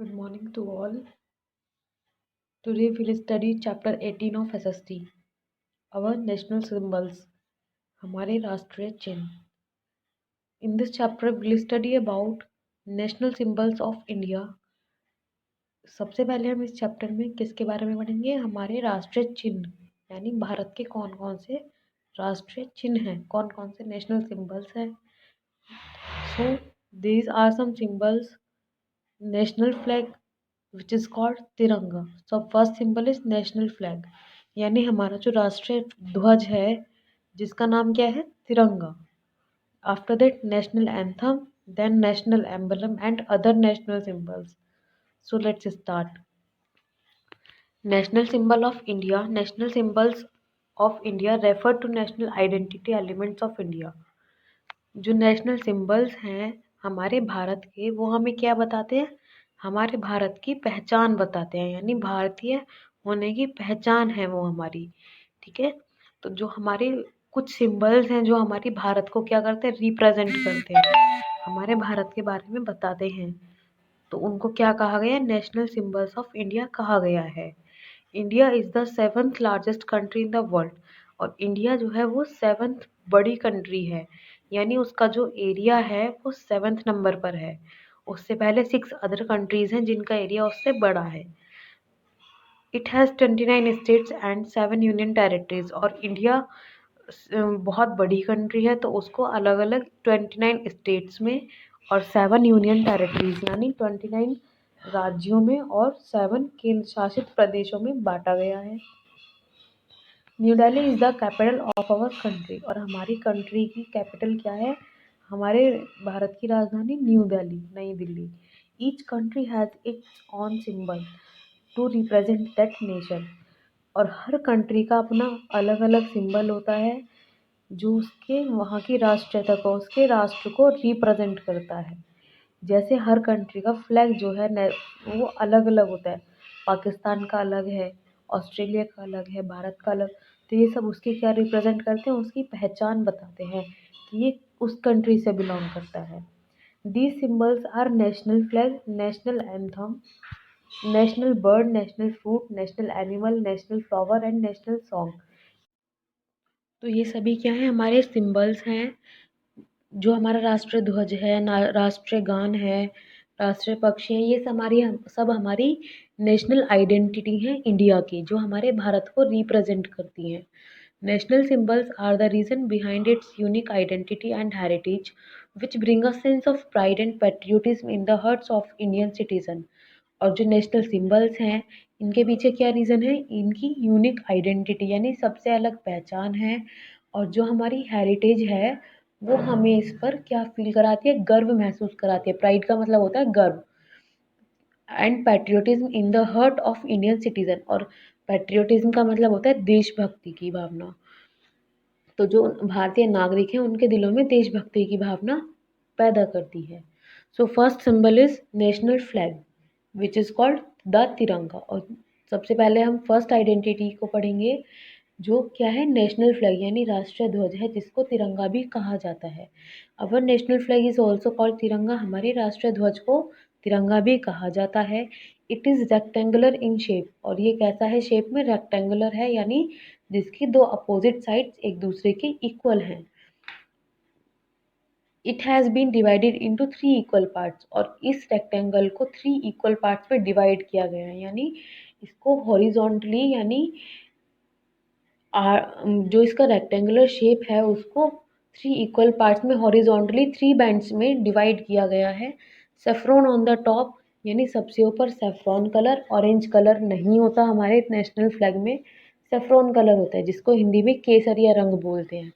Good morning to all. Today we'll study chapter 18 of SST. Our national symbols. हमारे राष्ट्रीय चिन्ह. In this chapter we'll study about national symbols of India. सबसे पहले हम इस chapter में किसके बारे में पढ़ेंगे? हमारे राष्ट्रीय चिन्ह, यानी भारत के कौन कौन से राष्ट्रीय चिन्ह हैं, कौन कौन से नेशनल सिंबल्स हैं. So these are some symbols. National flag which is called तिरंगा. So first symbol is national flag, यानी हमारा जो राष्ट्रीय ध्वज है जिसका नाम क्या है? तिरंगा. After that national anthem, then national emblem and other national symbols. So let's start. National symbol of India. National symbols of India refer to national identity elements of India. जो नेशनल सिंबल्स हैं हमारे भारत के, वो हमें क्या बताते हैं? हमारे भारत की पहचान बताते हैं, यानी भारतीय होने की पहचान है वो हमारी. ठीक है. तो जो हमारे कुछ सिंबल्स हैं जो हमारी भारत को क्या करते हैं? रिप्रेजेंट करते हैं, हमारे भारत के बारे में बताते हैं. तो उनको क्या कहा गया? नेशनल सिंबल्स ऑफ इंडिया कहा गया है. India is the 7th largest country in the world. और इंडिया जो है वो 7th बड़ी कंट्री है, यानी उसका जो एरिया है वो 7th नंबर पर है. उससे पहले 6 अदर कंट्रीज़ हैं जिनका एरिया उससे बड़ा है. It has 29 states and 7 union territories. और इंडिया बहुत बड़ी कंट्री है तो उसको अलग अलग 29 स्टेट्स में और 7 यूनियन टेरिटरीज यानी 29 राज्यों में और 7 केंद्र शासित प्रदेशों में बांटा गया है. New Delhi is the capital of our country. और हमारी कंट्री की कैपिटल क्या है? हमारे भारत की राजधानी न्यू दिल्ली, नई Delhi. Each country has its own symbol to represent that nation. और हर कंट्री का अपना अलग अलग सिंबल होता है जो उसके वहाँ की राष्ट्रीयता को, उसके राष्ट्र को रिप्रेजेंट करता है. जैसे हर कंट्री का फ्लैग जो है वो अलग अलग होता है. पाकिस्तान का अलग है, ऑस्ट्रेलिया का अलग है, भारत का अलग. तो ये सब उसकी क्या रिप्रेजेंट करते हैं? उसकी पहचान बताते हैं कि ये उस कंट्री से बिलोंग करता है. These symbols are national flag, national anthem, national bird, national fruit, national animal, national flower and national song. तो ये सभी क्या है? हमारे सिम्बल्स हैं. जो हमारा राष्ट्रीय ध्वज है, राष्ट्रीय गान है, राष्ट्रीय पक्षी है, ये सब हमारी नेशनल आइडेंटिटी है इंडिया की, जो हमारे भारत को रिप्रेजेंट करती हैं. National symbols are the reason behind its unique identity and heritage which bring a sense of pride and patriotism in the hearts of Indian citizen. और जो नेशनल सिंबल्स हैं इनके पीछे क्या रीज़न है? इनकी यूनिक आइडेंटिटी यानी सबसे अलग पहचान है. और जो हमारी हेरिटेज है वो हमें इस पर क्या फील कराती है? गर्व महसूस कराती है. प्राइड का मतलब होता है गर्व. And patriotism in the heart of Indian citizen. और पैट्रियोटिज्म का मतलब होता है देशभक्ति की भावना. तो जो भारतीय नागरिक हैं उनके दिलों में देशभक्ति की भावना पैदा करती है. So first symbol is national flag which is called the तिरंगा. और सबसे पहले हम फर्स्ट आइडेंटिटी को पढ़ेंगे जो क्या है? नेशनल फ्लैग यानी राष्ट्रीय ध्वज है जिसको तिरंगा भी कहा जाता है. Our national flag is also called तिरंगा. हमारे राष्ट्रीय ध्वज को तिरंगा भी कहा जाता है. It is rectangular in shape. और ये कैसा है शेप में? रेक्टेंगुलर है, यानी जिसकी दो अपोजिट साइड्स एक दूसरे के इक्वल हैं. It has been divided into 3 equal parts. और इस रेक्टेंगल को 3 इक्वल पार्ट्स में डिवाइड किया गया है, यानी इसको हॉरिजॉन्टली यानी जो इसका रेक्टेंगुलर शेप है उसको 3 इक्वल पार्ट्स में हॉरिजॉन्टली 3 बैंड्स में डिवाइड किया गया है. सेफ्रॉन ऑन द टॉप, यानी सबसे ऊपर सेफ्रॉन कलर. ऑरेंज कलर नहीं होता हमारे नेशनल फ्लैग में, सेफ्रॉन कलर होता है जिसको हिंदी में केसरिया रंग बोलते हैं.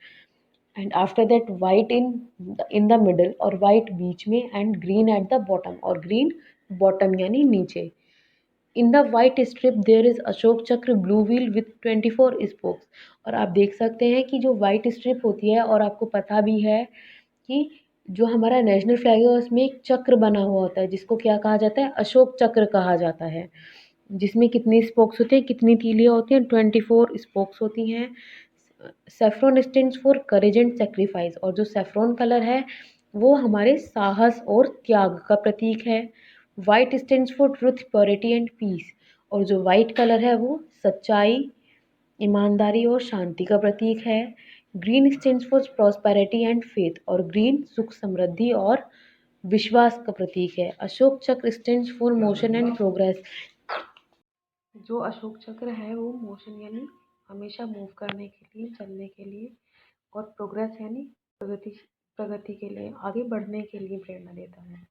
And after that white in the middle, और वाइट बीच में, and green at the bottom, और ग्रीन बॉटम यानी नीचे. In the white strip there is Ashok Chakra blue wheel with 24 spokes. और आप देख सकते हैं कि जो वाइट स्ट्रिप होती है, और आपको पता भी है कि जो हमारा नेशनल फ्लैग है उसमें एक चक्र बना हुआ होता है जिसको क्या कहा जाता है? अशोक चक्र कहा जाता है. जिसमें कितनी स्पोक्स होते हैं, कितनी तीलियाँ होती हैं? 24 स्पोक्स होती हैं. Saffron stands for courage and sacrifice. और जो सेफ्रॉन कलर है वो हमारे साहस और त्याग का प्रतीक है. White stands for truth, purity and peace. और जो वाइट कलर है वो सच्चाई, ईमानदारी और शांति का प्रतीक है। Green stands for prosperity and faith, और ग्रीन सुख, समृद्धि और विश्वास का प्रतीक है। अशोक चक्र stands for motion and progress. जो अशोक चक्र है वो मोशन यानी हमेशा मूव करने के लिए, चलने के लिए, और प्रोग्रेस यानी प्रगति प्रगति के लिए, आगे बढ़ने के लिए प्रेरणा देता है।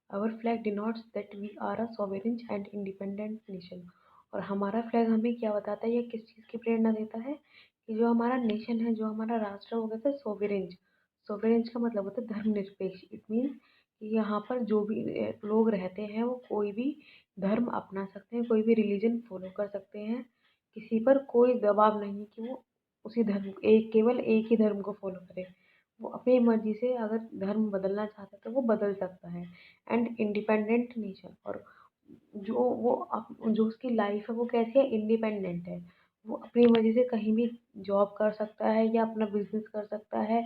Our flag denotes that we are a sovereign and independent nation. और हमारा फ्लैग हमें क्या बताता है, या किस चीज़ की प्रेरणा देता है, कि जो हमारा नेशन है, जो हमारा राष्ट्र हो गया था सोवरेंज। सोवरेंज का मतलब होता है धर्मनिरपेक्ष। इट मीन्स कि यहाँ पर जो भी लोग रहते हैं वो कोई भी धर्म अपना सकते हैं, कोई भी रिलीजन फॉलो कर सकते हैं। किसी पर कोई दबाव नहीं कि वो उसी धर्म केवल एक ही धर्म को फॉलो करे। वो अपनी मर्जी से अगर धर्म बदलना चाहता है तो वो बदल सकता है। एंड इंडिपेंडेंट नेशन, और जो उसकी लाइफ है वो कैसी है, इंडिपेंडेंट है। वो अपनी मर्जी से कहीं भी जॉब कर सकता है या अपना बिजनेस कर सकता है,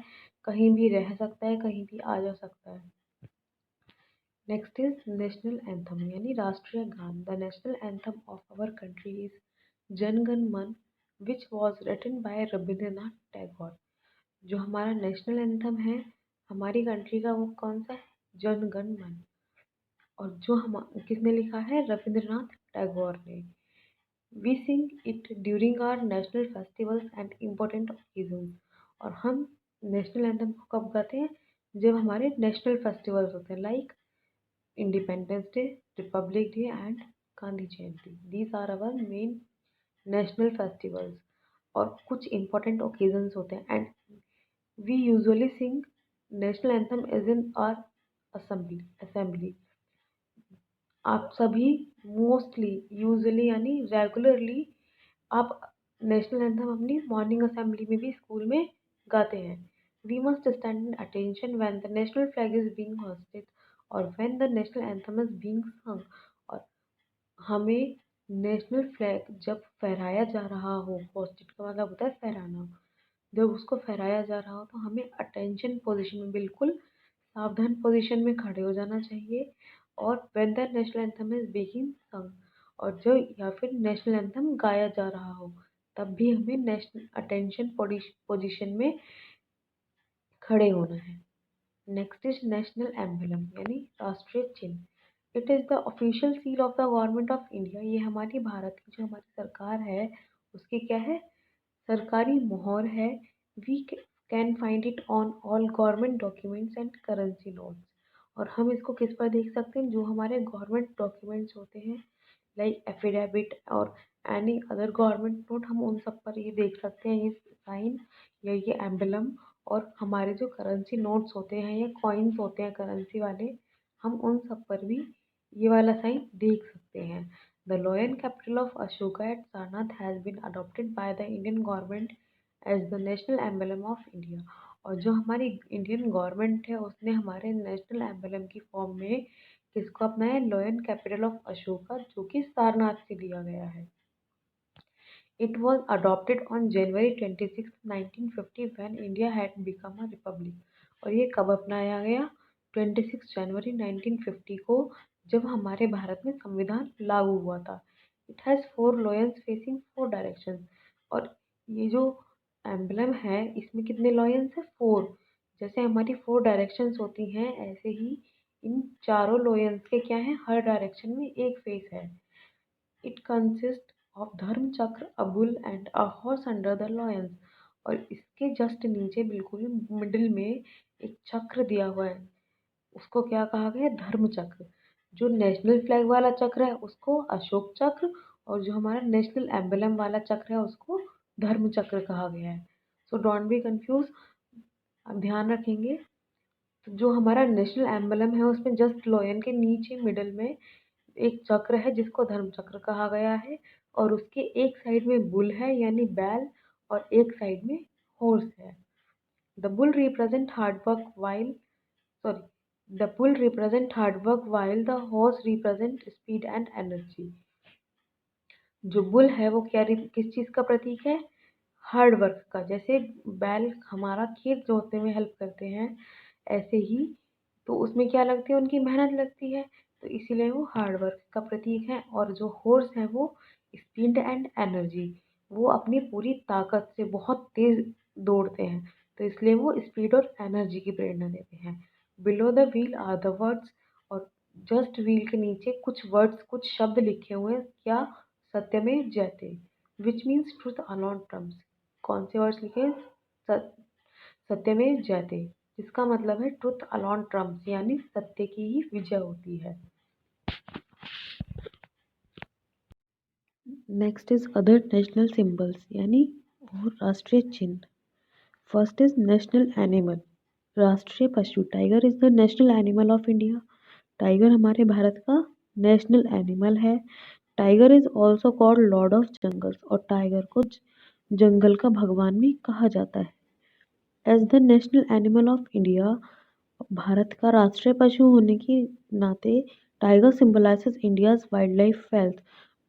कहीं भी रह सकता है, कहीं भी आ जा सकता है। नेक्स्ट इज नेशनल एंथम यानी राष्ट्रीय गान। The national anthem of our country is Jana Gana Mana, which was written by Rabindranath Tagore. जो हमारा नेशनल एंथम है हमारी कंट्री का, वो कौन सा है, जन गण मन। और जो हम किसने लिखा है, रविंद्रनाथ टैगोर ने। We sing it during our national festivals and important occasions. और हम नेशनल एंथम को कब गाते हैं, जब हमारे नेशनल फेस्टिवल्स होते हैं, like independence day, republic day and Gandhi Jayanti. These are our main national festivals. और कुछ इम्पोर्टेंट ओकेजन्स होते हैं। And we usually sing national anthem is in our assembly. आप सभी मोस्टली, यूजुअली यानी रेगुलरली, आप नेशनल एंथम अपनी मॉर्निंग असेंबली में भी स्कूल में गाते हैं। We must stand in attention when the national flag is being hosted और when the national anthem is being सung। और हमें नेशनल फ्लैग जब फहराया जा रहा हो, होस्टेड का मतलब होता है फहराना, जब उसको फहराया जा रहा हो तो हमें अटेंशन पोजीशन में, बिल्कुल सावधान पोजीशन में खड़े हो जाना चाहिए। और when the national anthem is being सung, और जो या फिर नेशनल एंथम गाया जा रहा हो, तब भी हमें नेशनल अटेंशन पोजीशन में खड़े होना है। नेक्स्ट इज नेशनल एम्बलम यानी राष्ट्रीय चिन्ह। It is the official seal of the government of India. ये हमारी भारत की जो हमारी सरकार है उसकी क्या है, सरकारी मोहर है। We can find it on all government documents and currency notes. और हम इसको किस पर देख सकते हैं, जो हमारे गवर्नमेंट डॉक्यूमेंट्स होते हैं, लाइक एफिडेविट और एनी अदर गवर्नमेंट नोट, हम उन सब पर ये देख सकते हैं, ये साइन या ये एम्बलम। और हमारे जो करेंसी नोट्स होते हैं या कॉइन्स होते हैं करेंसी वाले, हम उन सब पर भी ये वाला साइन देख सकते हैं। The lion capital of Ashoka at Sarnath has been adopted by the Indian government as the national emblem of India. और जो हमारी इंडियन गवर्नमेंट है उसने हमारे नेशनल एम्बलम की फॉर्म में किसको अपनाया, लॉयन कैपिटल ऑफ अशोका, जो कि सारनाथ से लिया गया है। It was adopted on January 26, 1950 when India had become a republic। और ये कब अपनाया गया, 26 जनवरी 1950 को, जब हमारे भारत में संविधान लागू हुआ था। It has 4 lions facing 4 direction. और ये जो एम्बलम है इसमें कितने लॉयंस है, 4। जैसे हमारी 4 डायरेक्शंस होती हैं ऐसे ही इन चारों लॉयंस के क्या है, हर डायरेक्शन में एक फेस है। इट कंसिस्ट ऑफ धर्म चक्र, a bull and a horse under the lions. और इसके जस्ट नीचे बिल्कुल मिडिल में एक चक्र दिया हुआ है, उसको क्या कहा गया है, धर्म चक्र। जो नेशनल फ्लैग वाला चक्र है उसको अशोक चक्र, और जो हमारा नेशनल एम्बलम वाला चक्र है उसको धर्म चक्र कहा गया है। So don't be confuse. अब ध्यान रखेंगे, तो जो हमारा नेशनल एम्बलम है उसमें जस्ट लॉयन के नीचे मिडल में एक चक्र है जिसको धर्म चक्र कहा गया है। और उसके एक साइड में बुल है यानी बैल, और एक साइड में हॉर्स है। The bull represent hard work while sorry the bull represent hard work while the horse represent speed and energy. जो बुल है वो क्या, किस चीज़ का प्रतीक है, हार्ड वर्क का। जैसे बैल हमारा खेत जोतने में हेल्प करते हैं, ऐसे ही तो उसमें क्या लगती है, उनकी मेहनत लगती है। तो इसीलिए वो हार्ड वर्क का प्रतीक है। और जो हॉर्स है वो स्पीड एंड एनर्जी, वो अपनी पूरी ताकत से बहुत तेज दौड़ते हैं, तो इसलिए वो स्पीड और एनर्जी की प्रेरणा देते हैं। Below the wheel are the words, और जस्ट व्हील के नीचे कुछ वर्ड्स, कुछ शब्द लिखे हुए हैं, क्या? सत्यमेव जयते, which means truth alone Trump's. कौन से वर्ड्स लिखे हैं? सत्यमेव जयते, जिसका मतलब है ट्रुथ अलॉन ट्रम्प्स, यानी सत्य की ही विजय होती है। Next is other national symbols, यानी और राष्ट्रीय चिन्ह। फर्स्ट इज नेशनल एनिमल, राष्ट्रीय पशु। Tiger is the national animal of India. Tiger हमारे भारत का नेशनल एनिमल है। Tiger is also called lord of jungles, और टाइगर को जंगल का भगवान भी कहा जाता है। As the national animal of India, Bharat का राष्ट्रीय पशु होने के नाते tiger symbolizes India's wild life wealth.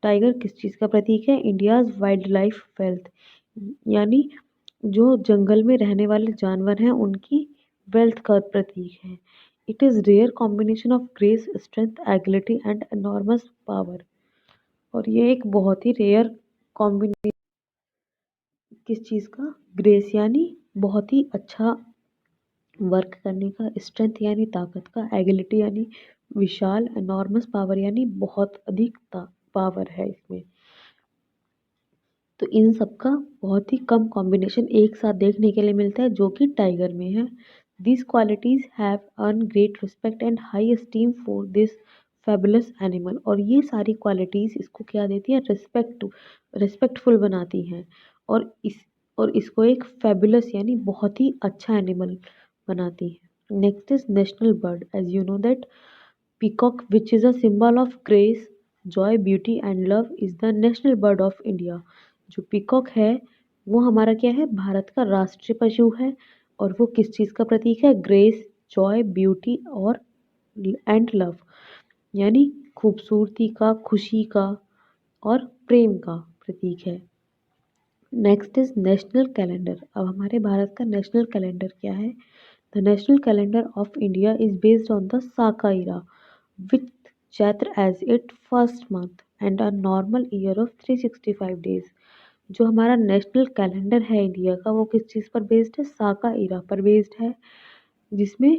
Tiger किस चीज़ का प्रतीक है? इंडियाज वाइल्ड लाइफ वेल्थ, यानी जो जंगल में रहने वाले जानवर हैं उनकी वेल्थ का प्रतीक है। It is rare combination of grace, strength, agility and enormous power. और ये एक बहुत ही रेयर कॉम्बिनेशन किस चीज़ का? ग्रेस यानी बहुत ही अच्छा वर्क करने का, स्ट्रेंथ यानी ताकत का, एगिलिटी यानी विशाल, एनॉर्मस पावर यानी बहुत अधिक पावर है इसमें। तो इन सब का बहुत ही कम कॉम्बिनेशन एक साथ देखने के लिए मिलता है, जो कि टाइगर में है। This qualities have earn great respect and high esteem for this fabulous animal. और ये सारी क्वालिटीज़ इसको क्या देती है? रिस्पेक्टफुल बनाती हैं, और इसको एक फेबुलस यानी बहुत ही अच्छा एनिमल बनाती है। Next is national bird. As you know that peacock, which is a symbol of grace, joy, beauty and love, is the national bird of India. जो पीकॉक है वो हमारा क्या है? भारत का राष्ट्रीय पशु है। और वो किस चीज़ का प्रतीक है? ग्रेस, जॉय, ब्यूटी और एंड लव, यानी खूबसूरती का, खुशी का और प्रेम का प्रतीक है। Next is national calendar. अब हमारे भारत का नेशनल कैलेंडर क्या है? The national calendar of India is based on the Saka era, with Chaitra as it first month and a normal year of 365 days. जो हमारा नेशनल कैलेंडर है इंडिया का, वो किस चीज़ पर बेस्ड है? साका इरा पर बेस्ड है, जिसमें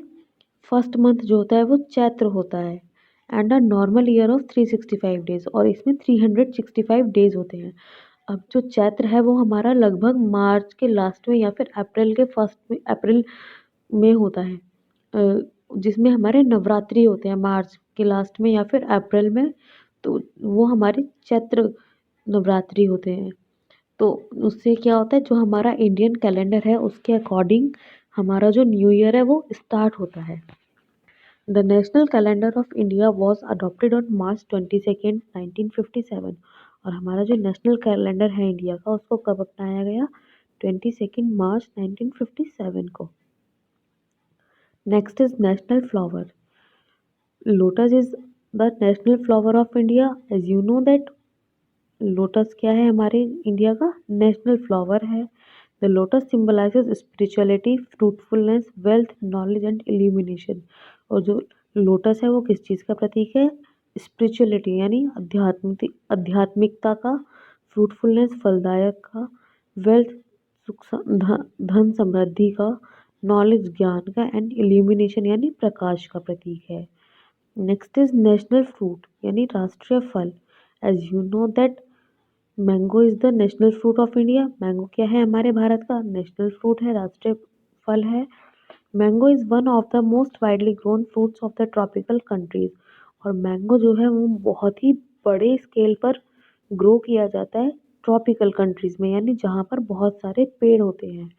फर्स्ट मंथ जो होता है वो चैत्र होता है, and a normal year of 365 days, और इसमें 365 डेज होते हैं। अब जो चैत्र है वो हमारा लगभग मार्च के लास्ट में या फिर अप्रैल के फर्स्ट में, अप्रैल में होता है, जिसमें हमारे नवरात्रि होते हैं मार्च के लास्ट में या फिर अप्रैल में, तो वो हमारे चैत्र नवरात्रि होते हैं। तो उससे क्या होता है, जो हमारा इंडियन कैलेंडर है उसके अकॉर्डिंग हमारा जो न्यू ईयर है वो स्टार्ट होता है। The national calendar of India was adopted on March 22 1957। और हमारा जो नेशनल कैलेंडर है इंडिया का, उसको कब अपनाया गया? 22 मार्च 1957 को। Next is national flower. Lotus is the national flower of India. As you know that lotus क्या है? हमारे इंडिया का नेशनल फ्लावर है। The lotus symbolizes spirituality, fruitfulness, wealth, knowledge and illumination. और जो लोटस है वो किस चीज़ का प्रतीक है? स्पिरिचुअलिटी यानी आध्यात्मिकता का, फ्रूटफुलनेस फलदायक का, वेल्थ धन समृद्धि का, नॉलेज ज्ञान का, एंड इल्यूमिनेशन यानी प्रकाश का प्रतीक है। नेक्स्ट इज नेशनल फ्रूट, यानी राष्ट्रीय फल। As you know that mango is the national fruit of India. Mango क्या है? हमारे भारत का नेशनल फ्रूट है, राष्ट्रीय फल है। Mango is one of the most widely grown fruits of the tropical countries. और मैंगो जो है वो बहुत ही बड़े स्केल पर ग्रो किया जाता है ट्रॉपिकल कंट्रीज में, यानी जहाँ पर बहुत सारे पेड़ होते हैं,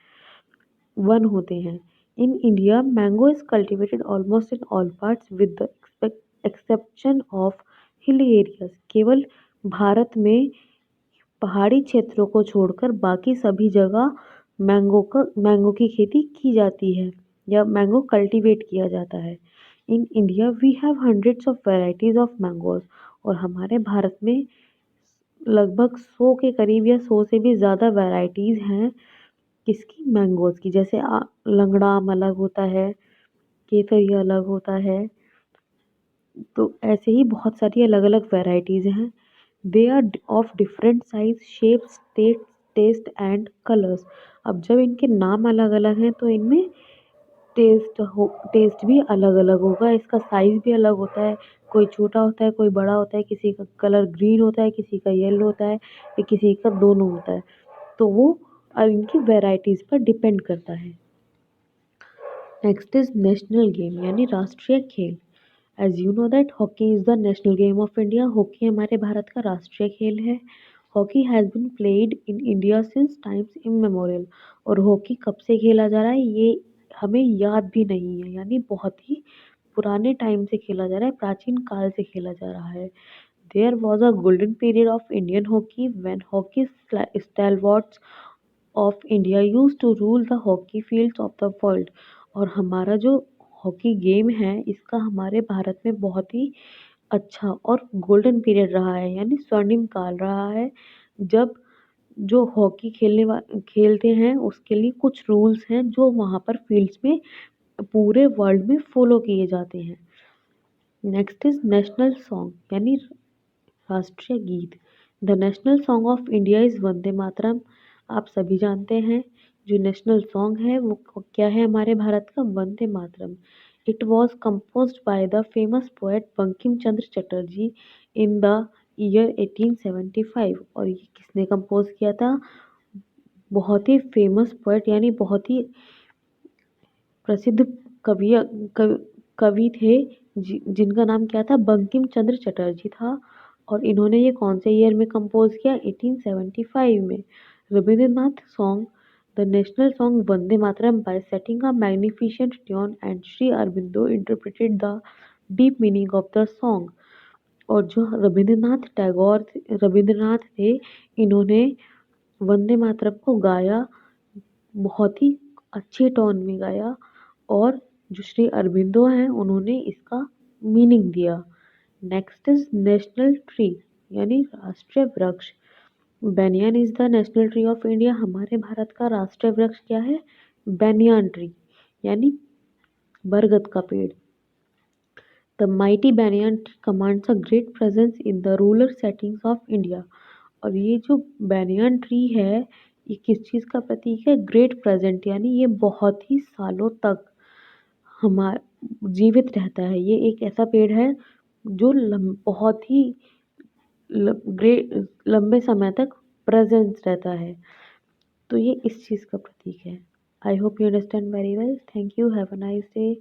वन होते हैं। In India mango is cultivated almost in all parts with the exception of hilly areas. केवल भारत में पहाड़ी क्षेत्रों को छोड़कर बाकी सभी जगह मैंगो की खेती की जाती है, या मैंगो कल्टीवेट किया जाता है। In India we have hundreds of varieties of mangoes. और हमारे भारत में लगभग 100 के करीब या 100 से भी ज़्यादा वैरायटीज़ हैं किसकी? मैंगोज़ की। जैसे लंगड़ा आम अलग होता है, केसरिया अलग होता है, तो ऐसे ही बहुत सारी अलग अलग वेराइटीज़ हैं। They are of different size shapes taste and colours. अब जब इनके नाम अलग अलग हैं तो इनमें टेस्ट भी अलग अलग होगा, इसका साइज भी अलग होता है। कोई छोटा होता है, कोई बड़ा होता है, किसी का कलर ग्रीन होता है, किसी का येलो होता है, या किसी का दोनों होता है। तो वो इनकी वेराइटीज़ पर डिपेंड करता है। नेक्स्ट इज नेशनल गेम यानी राष्ट्रीय खेल। As you know that hockey is the national game of India. Hockey हमारे भारत का राष्ट्रीय खेल है। Hockey has been played in India since times immemorial. और हॉकी कब से खेला जा रहा है ये हमें याद भी नहीं है, यानी बहुत ही पुराने टाइम से खेला जा रहा है, प्राचीन काल से खेला जा रहा है। There was a golden period of Indian hockey when hockey stalwarts of India used to rule the hockey fields of the world. और हमारा जो हॉकी गेम है इसका हमारे भारत में बहुत ही अच्छा और गोल्डन पीरियड रहा है, यानी स्वर्णिम काल रहा है, जब जो हॉकी खेलते हैं उसके लिए कुछ रूल्स हैं जो वहाँ पर फील्ड्स में पूरे वर्ल्ड में फॉलो किए जाते हैं। नेक्स्ट इज नेशनल सॉन्ग यानी राष्ट्रीय गीत। The national song of India is Vande Mataram. आप सभी जानते हैं जो नेशनल सॉन्ग है वो क्या है हमारे भारत का, Vande Mataram. It was composed by the famous poet Bankim Chandra Chatterjee in the year 1875। और ये किसने कंपोज किया था, बहुत ही फेमस पोएट यानी बहुत ही प्रसिद्ध कवि कवि कवि थे जिनका नाम क्या था, बंकिम चंद्र चटर्जी था। और इन्होंने ये कौन से ईयर में कंपोज किया, 1875 में। Rabindranath song the national song Vande Mataram bye setting a magnificent tune and Shri Aurobindo interpreted the deep meaning of the song. और जो रविंद्रनाथ थे, इन्होंने वंदे मातरम को गाया, बहुत ही अच्छे टोन में गाया। और जो श्री अरबिंदो हैं उन्होंने इसका मीनिंग दिया। नेक्स्ट इज नेशनल ट्री यानी राष्ट्रीय वृक्ष। Banyan is the national tree of India. हमारे भारत का राष्ट्रीय वृक्ष क्या है, बेनियन ट्री यानी बरगद का पेड़। The mighty banyan tree commands a great presence in the rural settings of India. और ये जो बेनियन ट्री है ये किस चीज़ का प्रतीक है, ग्रेट प्रेजेंट, यानी ये बहुत ही सालों तक हमार जीवित रहता है। ये एक ऐसा पेड़ है जो बहुत ही लंबे समय तक प्रेजेंस रहता है। तो ये इस चीज़ का प्रतीक है। I hope you understand very well. Thank you. Have a nice day.